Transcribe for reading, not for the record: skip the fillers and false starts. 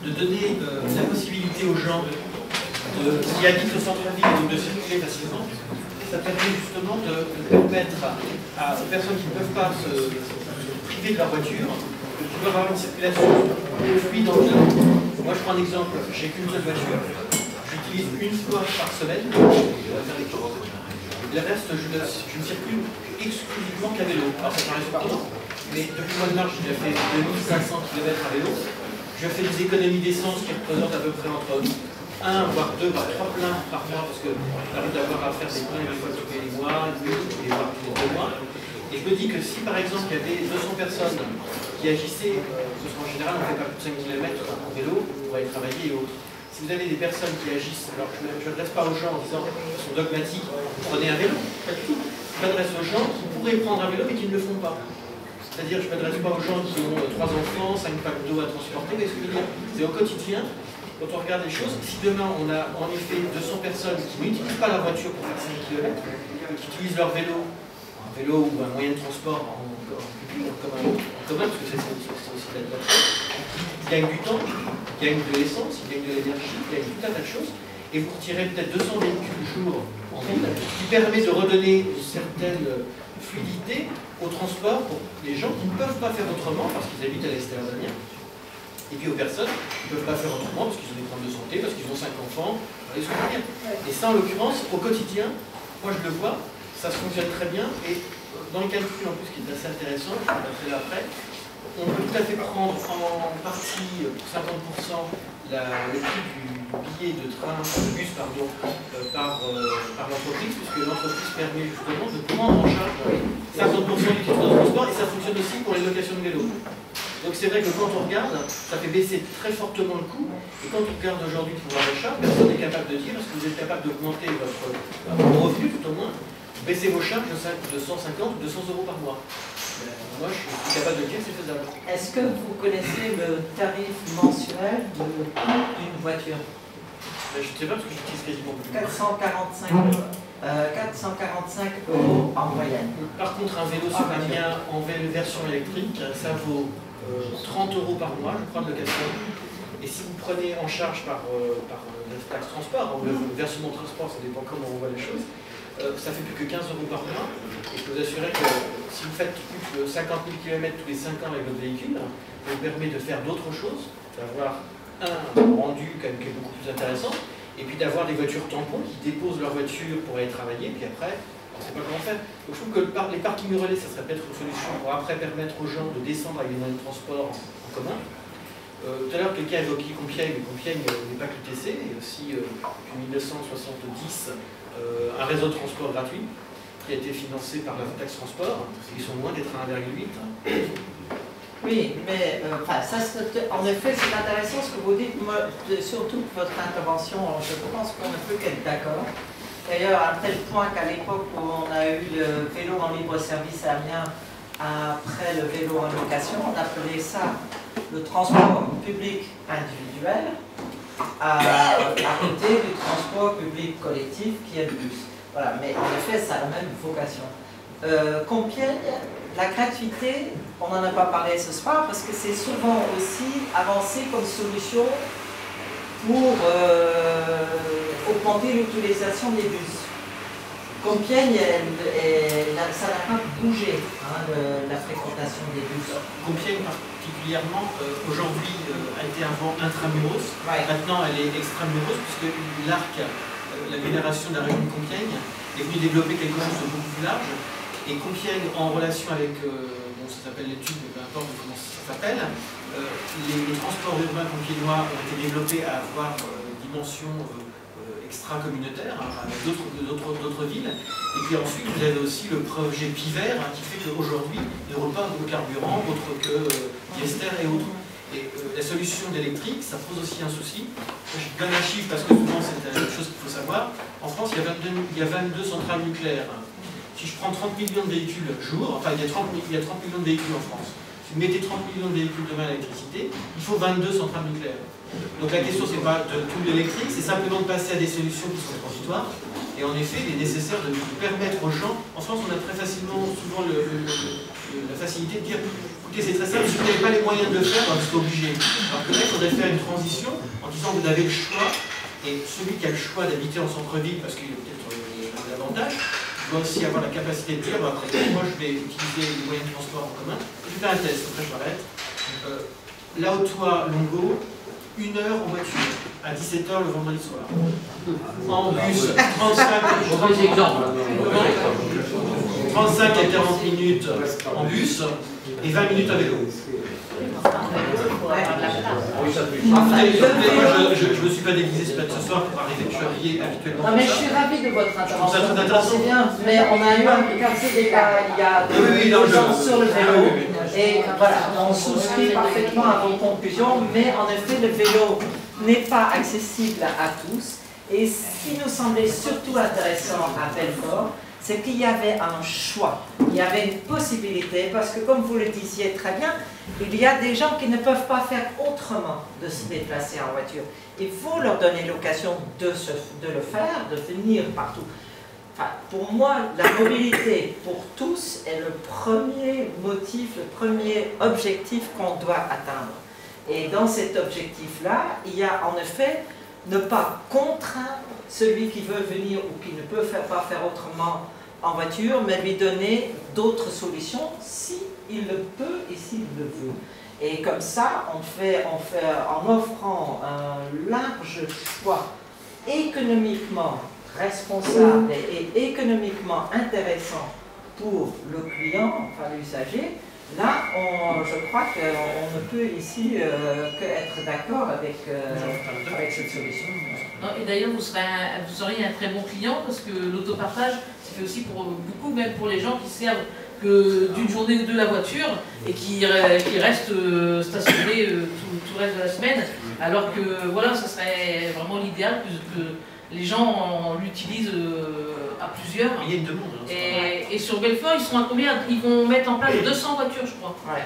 de donner la possibilité aux gens qui habitent au centre-ville de circuler facilement. Ça permet justement de permettre aux personnes qui ne peuvent pas se priver de leur voiture de pouvoir avoir une circulation fluide dans le temps. Moi, je prends un exemple, j'ai qu'une seule voiture, j'utilise une fois par semaine pour faire les courses. Le reste, je ne circule exclusivement qu'à vélo. Alors, ça paraît surprenant, mais depuis le mois de mars, j'ai fait 2500 km à vélo. Je fais des économies d'essence qui représentent à peu près entre 1, voire 2, voire 3 pleins par mois, parce que j'arrive d'avoir à faire des pleins une fois tous les mois, et voire tous les 2 mois. Et je me dis que si par exemple il y avait 200 personnes qui agissaient, parce qu'en général on ne fait pas plus de 5 km en vélo pour aller travailler et autres. Si vous avez des personnes qui agissent, alors je ne m'adresse pas aux gens en disant qu'ils sont dogmatiques, prenez un vélo, pas du tout. Je m'adresse aux gens qui pourraient prendre un vélo mais qui ne le font pas. C'est-à-dire je ne m'adresse pas aux gens qui ont 3 enfants, 5 packs d'eau à transporter, mais ce que je veux dire, c'est au quotidien, quand on regarde les choses, si demain on a en effet 200 personnes qui n'utilisent pas la voiture pour faire 5 km, qui utilisent leur vélo, un vélo ou un moyen de transport en public, en commun, parce que c'est aussi de la voiture, ils gagnent du temps, ils gagnent de l'essence, ils gagnent de l'énergie, ils gagnent tout un tas de choses, et vous retirez peut-être 200 véhicules jour en ville, qui permet de redonner une certaine fluidité au transport pour les gens qui ne peuvent pas faire autrement parce qu'ils habitent à l'extérieur d'Amiens. Et puis aux personnes qui ne peuvent pas faire autrement parce qu'ils ont des problèmes de santé, parce qu'ils ont 5 enfants, et ça en l'occurrence, au quotidien, moi je le vois, ça se fonctionne très bien, et dans les calculs en plus qui est assez intéressant, je vais le faire après, on peut tout à fait prendre en partie, pour 50%, le prix du billet de train, de bus par l'entreprise, puisque l'entreprise permet justement de prendre en charge 50% du titre de transport, et ça fonctionne aussi pour les locations de vélos. Donc c'est vrai que quand on regarde, ça fait baisser très fortement le coût, et quand on regarde aujourd'hui le pouvoir d'achat, personne n'est capable de dire, est-ce que vous êtes capable d'augmenter votre revenu tout au moins, baisser vos charges de 150 ou 200 euros par mois. Moi je suis capable de dire que c'est faisable. Est-ce que vous connaissez le tarif mensuel d'une voiture? Je ne sais pas parce que j'utilise quasiment plus. 445 € en moyenne. Par contre, un vélo sur Amiens en version électrique, ça vaut 30 € par mois, je crois, de location. Et si vous prenez en charge par la taxe transport, le versement de transport, ça dépend comment on voit les choses, ça fait plus que 15 € par mois. Et je peux vous assurer que si vous faites plus de 50 000 km tous les 5 ans avec votre véhicule, ça vous permet de faire d'autres choses, d'avoir un rendu quand même qui est beaucoup plus intéressant, et puis d'avoir des voitures tampons qui déposent leur voiture pour aller travailler, puis après, on ne sait pas comment faire. Donc je trouve que les parkings relais, ça serait peut-être une solution pour après permettre aux gens de descendre avec des moyens de transport en commun. Tout à l'heure, quelqu'un a évoqué Compiègne, mais Compiègne n'est pas que le TC, il y a aussi, depuis 1970, un réseau de transport gratuit qui a été financé par la taxe transport. Ils sont loin d'être à 1,8. Oui, mais en effet, c'est intéressant ce que vous dites. Moi, surtout votre intervention, je pense qu'on ne peut qu'être d'accord. D'ailleurs, à tel point qu'à l'époque où on a eu le vélo en libre-service à Amiens, après le vélo en location, on appelait ça le transport public individuel à côté du transport public collectif qui est le bus. Voilà, mais en effet, ça a la même vocation. Compiègne, la gratuité, on n'en a pas parlé ce soir parce que c'est souvent aussi avancé comme solution pour augmenter l'utilisation des bus. Compiègne, ça n'a pas bougé, la fréquentation des bus. Compiègne particulièrement, aujourd'hui, a été avant intramuros. Ouais. Maintenant, elle est extramuros, puisque l'ARC, l'agglomération de la région de Compiègne, est venue développer quelque chose de beaucoup plus large. Et Compiègne, en relation avec, ça s'appelle l'étude, peu importe comment ça s'appelle, les transports urbains compiègnois ont été développés à avoir dimension extra-communautaire, avec d'autres villes. Et puis ensuite, vous avez aussi le projet Piver, qui fait qu'aujourd'hui, il ne roule pas de carburant, autre que diester et autres. Et la solution d'électrique, ça pose aussi un souci. Je donne un chiffre parce que souvent c'est une chose qu'il faut savoir. En France, il y a 22 centrales nucléaires. Si je prends 30 millions de véhicules jour, enfin il y a 30 millions de véhicules en France. Si vous mettez 30 millions de véhicules demain à l'électricité, il faut 22 centrales nucléaires. Donc la question, c'est pas de tout l'électrique, c'est simplement de passer à des solutions qui sont transitoires. Et en effet, il est nécessaire de permettre aux gens. En France, on a très facilement, souvent, la facilité de dire écoutez, c'est très simple, si vous n'avez pas les moyens de le faire, vous êtes obligé. Alors que là, il faudrait faire une transition en disant vous avez le choix, et celui qui a le choix d'habiter en centre-ville, parce qu'il y a peut-être un avantage, doit aussi avoir la capacité de dire, bah, après moi je vais utiliser les moyens de transport en commun. Je fais un test, après je m'arrête. La Haute-Longo, 1 heure en voiture, à 17h le vendredi soir. En bus, 35 à 40 minutes en bus et 20 minutes à vélo. Je ne me suis pas déguisé ce soir pour arriver, je suis habillé habituellement. Non mais je suis ravie de votre intervention, c'est bien, mais on a eu un quartier débat il y a 2 ans sur le vélo, et voilà, on souscrit parfaitement à vos conclusions, mais en effet le vélo n'est pas accessible à tous, et ce qui nous semblait surtout intéressant à Belfort, c'est qu'il y avait un choix, il y avait une possibilité, parce que comme vous le disiez très bien, il y a des gens qui ne peuvent pas faire autrement de se déplacer en voiture. Il faut leur donner l'occasion de le faire, de venir partout. Enfin, pour moi, la mobilité pour tous est le premier motif, le premier objectif qu'on doit atteindre. Et dans cet objectif-là, il y a en effet ne pas contraindre celui qui veut venir ou qui ne peut pas faire autrement en voiture, mais lui donner d'autres solutions s'il le peut et s'il le veut. Et comme ça, en offrant un large choix économiquement responsable et économiquement intéressant pour le client, enfin l'usager, là, je crois qu'on ne peut ici qu'être d'accord avec cette solution. Et d'ailleurs, vous auriez un très bon client parce que l'autopartage, c'est fait aussi pour beaucoup, même pour les gens qui servent que d'une journée ou deux la voiture et qui restent stationnés tout le reste de la semaine. Alors que voilà, ça serait vraiment l'idéal que les gens l'utilisent à plusieurs. Il y a une demande. Et sur Belfort, ils sont à combien? Ils vont mettre en place 200 voitures, je crois. Ouais.